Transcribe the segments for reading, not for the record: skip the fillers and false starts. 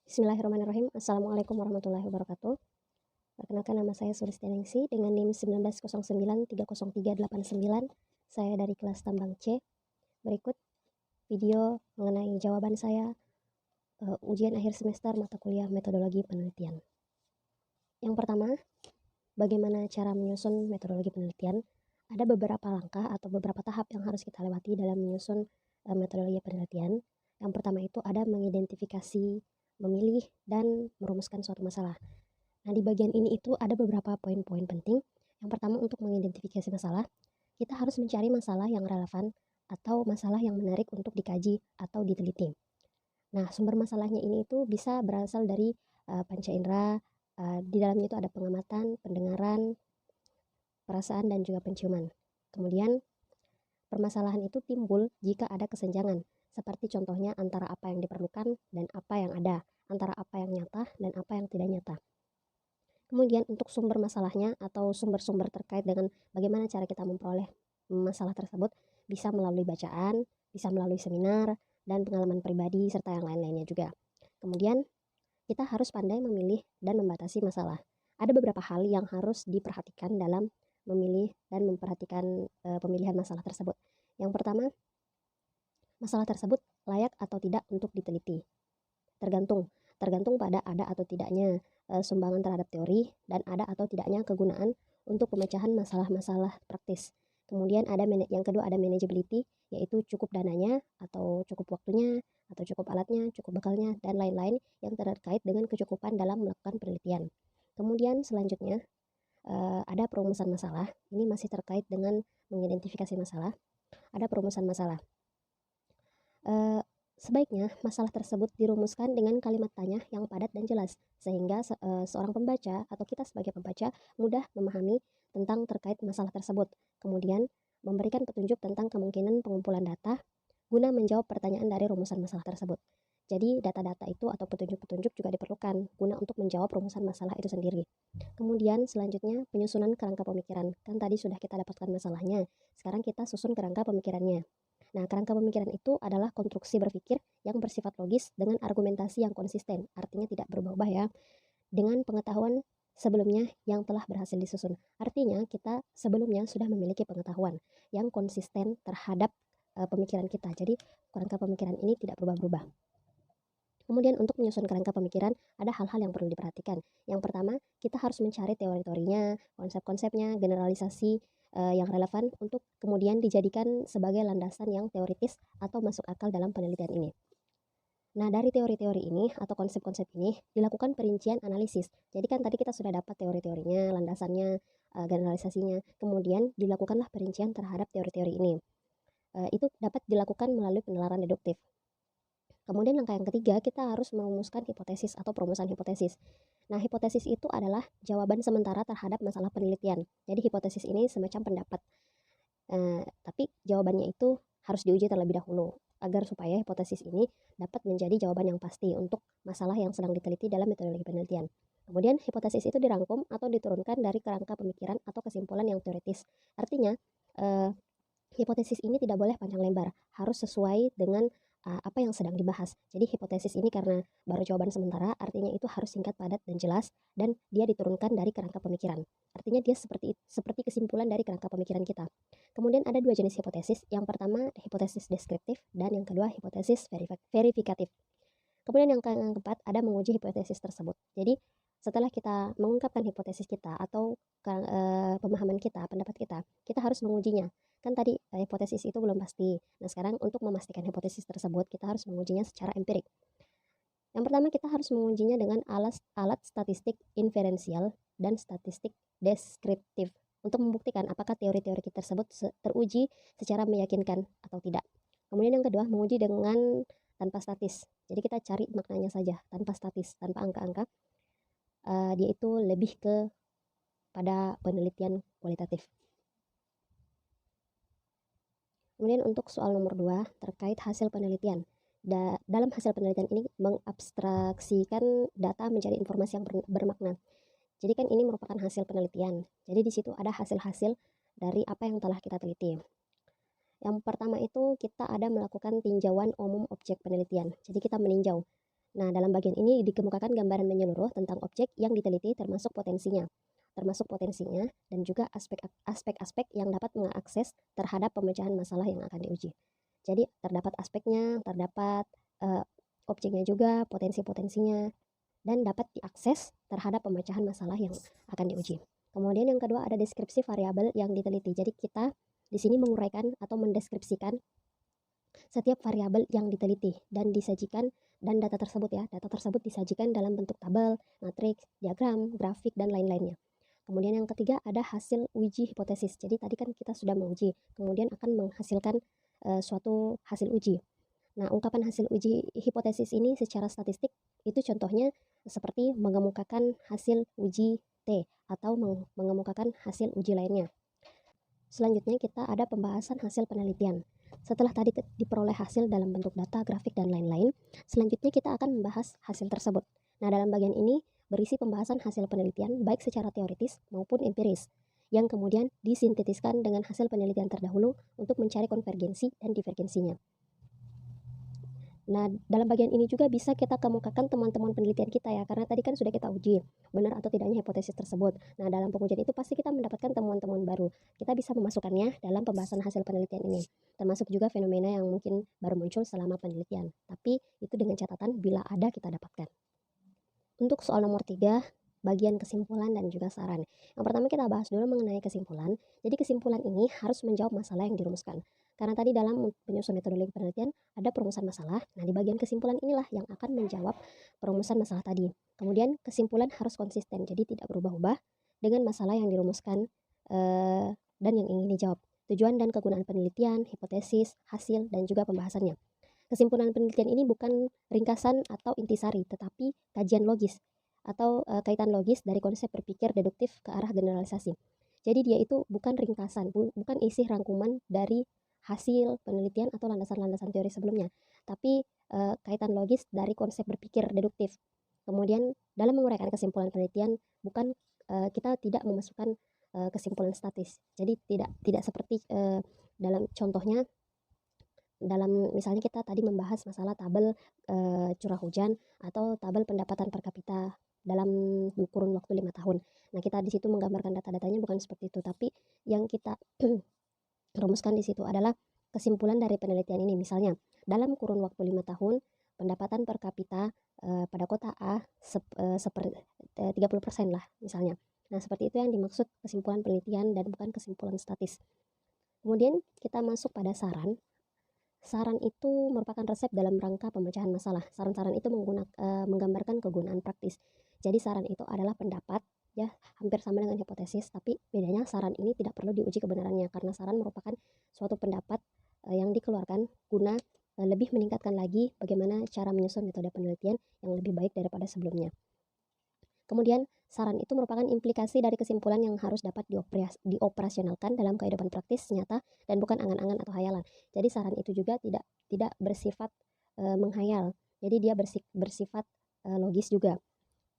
Bismillahirrahmanirrahim. Assalamualaikum warahmatullahi wabarakatuh. Perkenalkan, nama saya Sulistianingsih dengan NIM 1909303889. Saya dari kelas tambang C. Berikut video mengenai jawaban saya ujian akhir semester mata kuliah metodologi penelitian. Yang pertama, bagaimana cara menyusun metodologi penelitian? Ada beberapa langkah atau beberapa tahap yang harus kita lewati dalam menyusun metodologi penelitian. Yang pertama itu ada mengidentifikasi, memilih, dan merumuskan suatu masalah. Nah, di bagian ini itu ada beberapa poin-poin penting. Yang pertama, untuk mengidentifikasi masalah, kita harus mencari masalah yang relevan atau masalah yang menarik untuk dikaji atau diteliti. Nah, sumber masalahnya ini itu bisa berasal dari panca indera. Di dalamnya itu ada pengamatan, pendengaran, perasaan, dan juga penciuman. Kemudian, permasalahan itu timbul jika ada kesenjangan, seperti contohnya antara apa yang diperlukan dan apa yang ada, antara apa yang nyata dan apa yang tidak nyata. Kemudian untuk sumber masalahnya atau sumber-sumber terkait dengan bagaimana cara kita memperoleh masalah tersebut bisa melalui bacaan, bisa melalui seminar, dan pengalaman pribadi, serta yang lain-lainnya juga. Kemudian kita harus pandai memilih dan membatasi masalah. Ada beberapa hal yang harus diperhatikan dalam memilih dan memperhatikan pemilihan masalah tersebut. Yang pertama, masalah tersebut layak atau tidak untuk diteliti. Tergantung pada ada atau tidaknya sumbangan terhadap teori dan ada atau tidaknya kegunaan untuk pemecahan masalah-masalah praktis. Kemudian yang kedua ada manageability, yaitu cukup dananya atau cukup waktunya atau cukup alatnya, cukup bekalnya, dan lain-lain yang terkait dengan kecukupan dalam melakukan penelitian. Kemudian selanjutnya ada perumusan masalah. Ini masih terkait dengan mengidentifikasi masalah. Ada perumusan masalah. Sebaiknya masalah tersebut dirumuskan dengan kalimat tanya yang padat dan jelas, sehingga seorang pembaca atau kita sebagai pembaca mudah memahami tentang terkait masalah tersebut. Kemudian memberikan petunjuk tentang kemungkinan pengumpulan data guna menjawab pertanyaan dari rumusan masalah tersebut. Jadi data-data itu atau petunjuk-petunjuk juga diperlukan guna untuk menjawab rumusan masalah itu sendiri. Kemudian selanjutnya penyusunan kerangka pemikiran. Kan tadi sudah kita dapatkan masalahnya, sekarang kita susun kerangka pemikirannya. Nah, kerangka pemikiran itu adalah konstruksi berpikir yang bersifat logis dengan argumentasi yang konsisten, artinya tidak berubah-ubah ya, dengan pengetahuan sebelumnya yang telah berhasil disusun. Artinya kita sebelumnya sudah memiliki pengetahuan yang konsisten terhadap pemikiran kita. Jadi kerangka pemikiran ini tidak berubah-ubah. Kemudian untuk menyusun kerangka pemikiran ada hal-hal yang perlu diperhatikan. Yang pertama, kita harus mencari teori-teorinya, konsep-konsepnya, generalisasi yang relevan untuk kemudian dijadikan sebagai landasan yang teoritis atau masuk akal dalam penelitian ini. Nah, dari teori-teori ini atau konsep-konsep ini dilakukan perincian analisis. Jadi kan tadi kita sudah dapat teori-teorinya, landasannya, generalisasinya. Kemudian dilakukanlah perincian terhadap teori-teori ini. Itu dapat dilakukan melalui penalaran deduktif. Kemudian langkah yang ketiga, kita harus merumuskan hipotesis atau perumusan hipotesis. Nah, hipotesis itu adalah jawaban sementara terhadap masalah penelitian. Jadi hipotesis ini semacam pendapat. Tapi jawabannya itu harus diuji terlebih dahulu agar supaya hipotesis ini dapat menjadi jawaban yang pasti untuk masalah yang sedang diteliti dalam metodologi penelitian. Kemudian hipotesis itu dirangkum atau diturunkan dari kerangka pemikiran atau kesimpulan yang teoritis. Artinya, hipotesis ini tidak boleh panjang lebar, harus sesuai dengan apa yang sedang dibahas. Jadi hipotesis ini karena baru jawaban sementara, artinya itu harus singkat, padat, dan jelas, dan dia diturunkan dari kerangka pemikiran. Artinya dia seperti kesimpulan dari kerangka pemikiran kita. Kemudian ada dua jenis hipotesis. Yang pertama hipotesis deskriptif dan yang kedua hipotesis verifikatif. Kemudian yang keempat ada menguji hipotesis tersebut. Jadi setelah kita mengungkapkan hipotesis kita atau pemahaman kita, pendapat kita harus mengujinya. Kan tadi hipotesis itu belum pasti. Nah, sekarang untuk memastikan hipotesis tersebut, kita harus mengujinya secara empirik. Yang pertama, kita harus mengujinya dengan alat statistik inferensial dan statistik deskriptif untuk membuktikan apakah teori-teori kita tersebut teruji secara meyakinkan atau tidak. Kemudian yang kedua, menguji dengan tanpa statis. Jadi kita cari maknanya saja, tanpa statis, tanpa angka-angka. Dia itu lebih ke pada penelitian kualitatif. Kemudian untuk soal nomor 2 terkait hasil penelitian. Dalam hasil penelitian ini mengabstraksikan data menjadi informasi yang bermakna. Jadi kan ini merupakan hasil penelitian. Jadi di situ ada hasil-hasil dari apa yang telah kita teliti. Yang pertama itu kita ada melakukan tinjauan umum objek penelitian. Jadi kita meninjau. Nah, dalam bagian ini dikemukakan gambaran menyeluruh tentang objek yang diteliti termasuk potensinya dan juga aspek-aspek yang dapat mengakses terhadap pemecahan masalah yang akan diuji. Jadi terdapat aspeknya, terdapat uh, objeknya juga, potensi-potensinya, dan dapat diakses terhadap pemecahan masalah yang akan diuji. Kemudian yang kedua ada deskripsi variabel yang diteliti. Jadi kita di sini menguraikan atau mendeskripsikan setiap variabel yang diteliti dan disajikan dan data tersebut disajikan dalam bentuk tabel, matriks, diagram, grafik, dan lain-lainnya. Kemudian yang ketiga ada hasil uji hipotesis. Jadi tadi kan kita sudah menguji, kemudian akan menghasilkan suatu hasil uji. Nah, ungkapan hasil uji hipotesis ini secara statistik itu contohnya seperti mengemukakan hasil uji T atau mengemukakan hasil uji lainnya. Selanjutnya kita ada pembahasan hasil penelitian. Setelah tadi diperoleh hasil dalam bentuk data, grafik, dan lain-lain, selanjutnya kita akan membahas hasil tersebut. Nah, dalam bagian ini berisi pembahasan hasil penelitian baik secara teoritis maupun empiris, yang kemudian disintetiskan dengan hasil penelitian terdahulu untuk mencari konvergensi dan divergensinya. Nah, dalam bagian ini juga bisa kita kemukakan teman-teman penelitian kita ya, karena tadi kan sudah kita uji benar atau tidaknya hipotesis tersebut. Nah, dalam pengujian itu pasti kita mendapatkan temuan-temuan baru. Kita bisa memasukkannya dalam pembahasan hasil penelitian ini, termasuk juga fenomena yang mungkin baru muncul selama penelitian. Tapi itu dengan catatan bila ada kita dapatkan. Untuk soal nomor 3, bagian kesimpulan dan juga saran. Yang pertama kita bahas dulu mengenai kesimpulan. Jadi kesimpulan ini harus menjawab masalah yang dirumuskan. Karena tadi dalam penyusun metodologi penelitian ada perumusan masalah. Nah, di bagian kesimpulan inilah yang akan menjawab perumusan masalah tadi. Kemudian kesimpulan harus konsisten, jadi tidak berubah-ubah dengan masalah yang dirumuskan dan yang ingin dijawab. Tujuan dan kegunaan penelitian, hipotesis, hasil, dan juga pembahasannya. Kesimpulan penelitian ini bukan ringkasan atau intisari, tetapi kajian logis atau kaitan logis dari konsep berpikir deduktif ke arah generalisasi. Jadi dia itu bukan ringkasan, bukan isi rangkuman dari hasil penelitian atau landasan-landasan teori sebelumnya, tapi kaitan logis dari konsep berpikir deduktif. Kemudian dalam menguraikan kesimpulan penelitian bukan kita tidak memasukkan kesimpulan statis. Jadi tidak seperti dalam contohnya, dalam misalnya kita tadi membahas masalah tabel curah hujan atau tabel pendapatan per kapita dalam kurun waktu 5 tahun. Nah, kita di situ menggambarkan data-datanya bukan seperti itu, tapi yang kita rumuskan di situ adalah kesimpulan dari penelitian ini. Misalnya, dalam kurun waktu 5 tahun, pendapatan per kapita pada kota A 30% lah misalnya. Nah, seperti itu yang dimaksud kesimpulan penelitian dan bukan kesimpulan statis. Kemudian kita masuk pada saran. Saran itu merupakan resep dalam rangka pemecahan masalah. Saran-saran itu menggambarkan kegunaan praktis. Jadi saran itu adalah pendapat, ya, hampir sama dengan hipotesis, tapi bedanya saran ini tidak perlu diuji kebenarannya karena saran merupakan suatu pendapat yang dikeluarkan guna lebih meningkatkan lagi bagaimana cara menyusun metode penelitian yang lebih baik daripada sebelumnya. Kemudian, saran itu merupakan implikasi dari kesimpulan yang harus dapat dioperasionalkan dalam kehidupan praktis nyata dan bukan angan-angan atau hayalan. Jadi saran itu juga tidak bersifat menghayal. Jadi dia bersifat logis juga.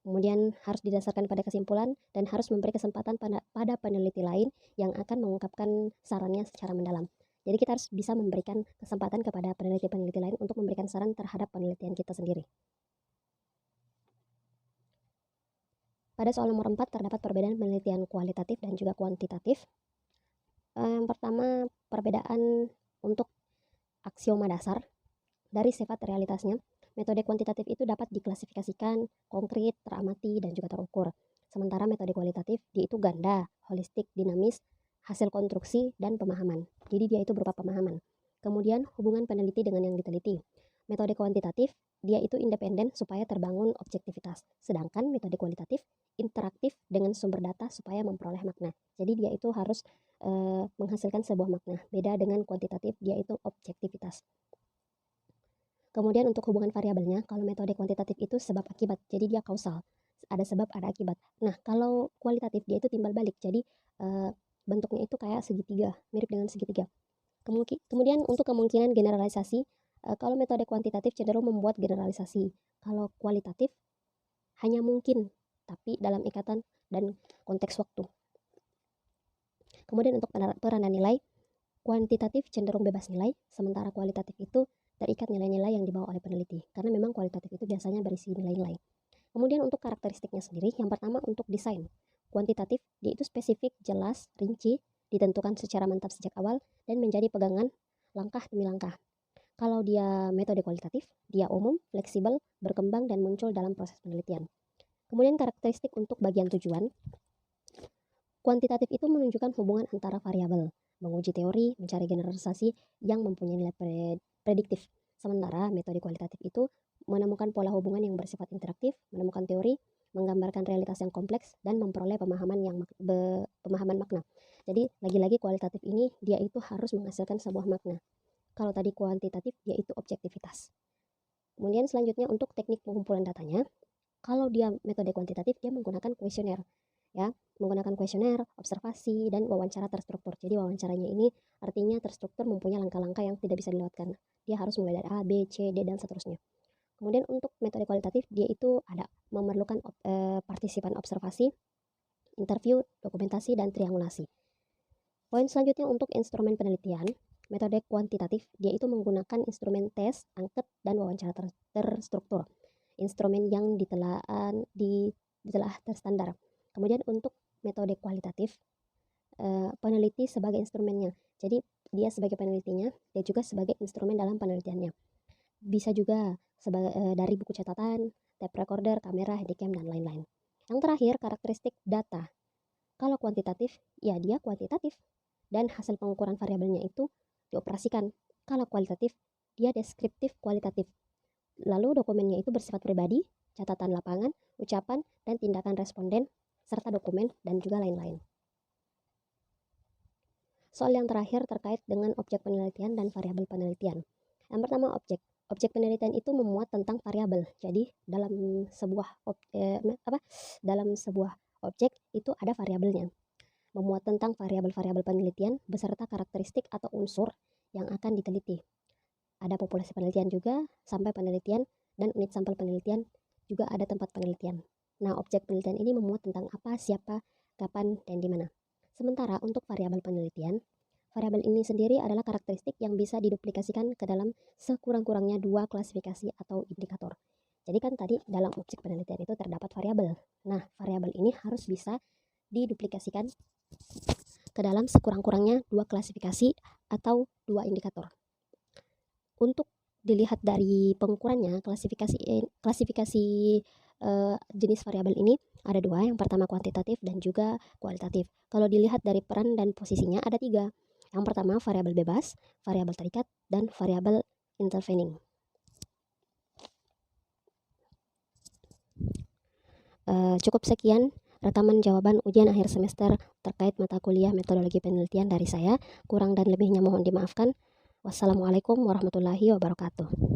Kemudian harus didasarkan pada kesimpulan dan harus memberi kesempatan pada peneliti lain yang akan mengungkapkan sarannya secara mendalam. Jadi kita harus bisa memberikan kesempatan kepada peneliti-peneliti lain untuk memberikan saran terhadap penelitian kita sendiri. Pada soal nomor 4 terdapat perbedaan penelitian kualitatif dan juga kuantitatif. Yang pertama, perbedaan untuk aksioma dasar dari sifat realitasnya. Metode kuantitatif itu dapat diklasifikasikan konkret, teramati, dan juga terukur. Sementara metode kualitatif dia itu ganda, holistik, dinamis, hasil konstruksi, dan pemahaman. Jadi dia itu berupa pemahaman. Kemudian hubungan peneliti dengan yang diteliti. Metode kuantitatif dia itu independen supaya terbangun objektivitas. Sedangkan metode kualitatif interaktif dengan sumber data supaya memperoleh makna. Jadi dia itu harus menghasilkan sebuah makna. Beda dengan kuantitatif, dia itu objektivitas. Kemudian untuk hubungan variabelnya, kalau metode kuantitatif itu sebab akibat, jadi dia kausal. Ada sebab, ada akibat. Nah, kalau kualitatif dia itu timbal balik, jadi bentuknya itu kayak segitiga, mirip dengan segitiga. Kemudian untuk kemungkinan generalisasi, kalau metode kuantitatif cenderung membuat generalisasi. Kalau kualitatif hanya mungkin, tapi dalam ikatan dan konteks waktu. Kemudian untuk peranan nilai, kuantitatif cenderung bebas nilai, sementara kualitatif itu terikat nilai-nilai yang dibawa oleh peneliti, karena memang kualitatif itu biasanya berisi nilai-nilai. Kemudian untuk karakteristiknya sendiri, yang pertama untuk desain. Kuantitatif, dia itu spesifik, jelas, rinci, ditentukan secara mantap sejak awal, dan menjadi pegangan langkah demi langkah. Kalau dia metode kualitatif, dia umum, fleksibel, berkembang, dan muncul dalam proses penelitian. Kemudian karakteristik untuk bagian tujuan. Kuantitatif itu menunjukkan hubungan antara variabel, menguji teori, mencari generalisasi yang mempunyai nilai prediktif. Sementara metode kualitatif itu menemukan pola hubungan yang bersifat interaktif, menemukan teori, menggambarkan realitas yang kompleks, dan memperoleh pemahaman makna. Jadi lagi-lagi kualitatif ini dia itu harus menghasilkan sebuah makna. Kalau tadi kuantitatif dia itu objektivitas. Kemudian selanjutnya untuk teknik pengumpulan datanya, kalau dia metode kuantitatif dia menggunakan kuesioner, ya, menggunakan kuesioner, observasi, dan wawancara terstruktur. Jadi wawancaranya ini artinya terstruktur, mempunyai langkah-langkah yang tidak bisa dilewatkan. Dia harus mulai dari A, B, C, D, dan seterusnya. Kemudian untuk metode kualitatif dia itu ada memerlukan partisipan observasi, interview, dokumentasi, dan triangulasi. Poin selanjutnya untuk instrumen penelitian, metode kuantitatif dia itu menggunakan instrumen tes, angket, dan wawancara terstruktur. Instrumen yang ditelaah terstandar. Kemudian untuk metode kualitatif, peneliti sebagai instrumennya. Jadi dia sebagai penelitinya, dia juga sebagai instrumen dalam penelitiannya. Bisa juga dari buku catatan, tape recorder, kamera, handycam, dan lain-lain. Yang terakhir, karakteristik data. Kalau kuantitatif, ya dia kuantitatif, dan hasil pengukuran variabelnya itu dioperasikan. Kalau kualitatif, dia deskriptif kualitatif. Lalu dokumennya itu bersifat pribadi, catatan lapangan, ucapan, dan tindakan responden, serta dokumen, dan juga lain-lain. Soal yang terakhir terkait dengan objek penelitian dan variabel penelitian. Yang pertama objek. Objek penelitian itu memuat tentang variabel. Jadi dalam sebuah objek itu ada variabelnya. Memuat tentang variabel-variabel penelitian beserta karakteristik atau unsur yang akan diteliti. Ada populasi penelitian juga, sampai penelitian, dan unit sampel penelitian, juga ada tempat penelitian. Nah, objek penelitian ini memuat tentang apa, siapa, kapan, dan di mana. Sementara untuk variabel penelitian, variabel ini sendiri adalah karakteristik yang bisa diduplikasikan ke dalam sekurang-kurangnya 2 klasifikasi atau indikator. Jadi kan tadi dalam objek penelitian itu terdapat variabel. Nah, variabel ini harus bisa diduplikasikan ke dalam sekurang-kurangnya 2 klasifikasi atau 2 indikator. Untuk dilihat dari pengukurannya, klasifikasi jenis variabel ini ada 2, yang pertama kuantitatif dan juga kualitatif. Kalau dilihat dari peran dan posisinya ada 3. Yang pertama variabel bebas, variabel terikat, dan variabel intervening. Cukup sekian rekaman jawaban ujian akhir semester terkait mata kuliah metodologi penelitian dari saya. Kurang dan lebihnya mohon dimaafkan. Wassalamualaikum warahmatullahi wabarakatuh.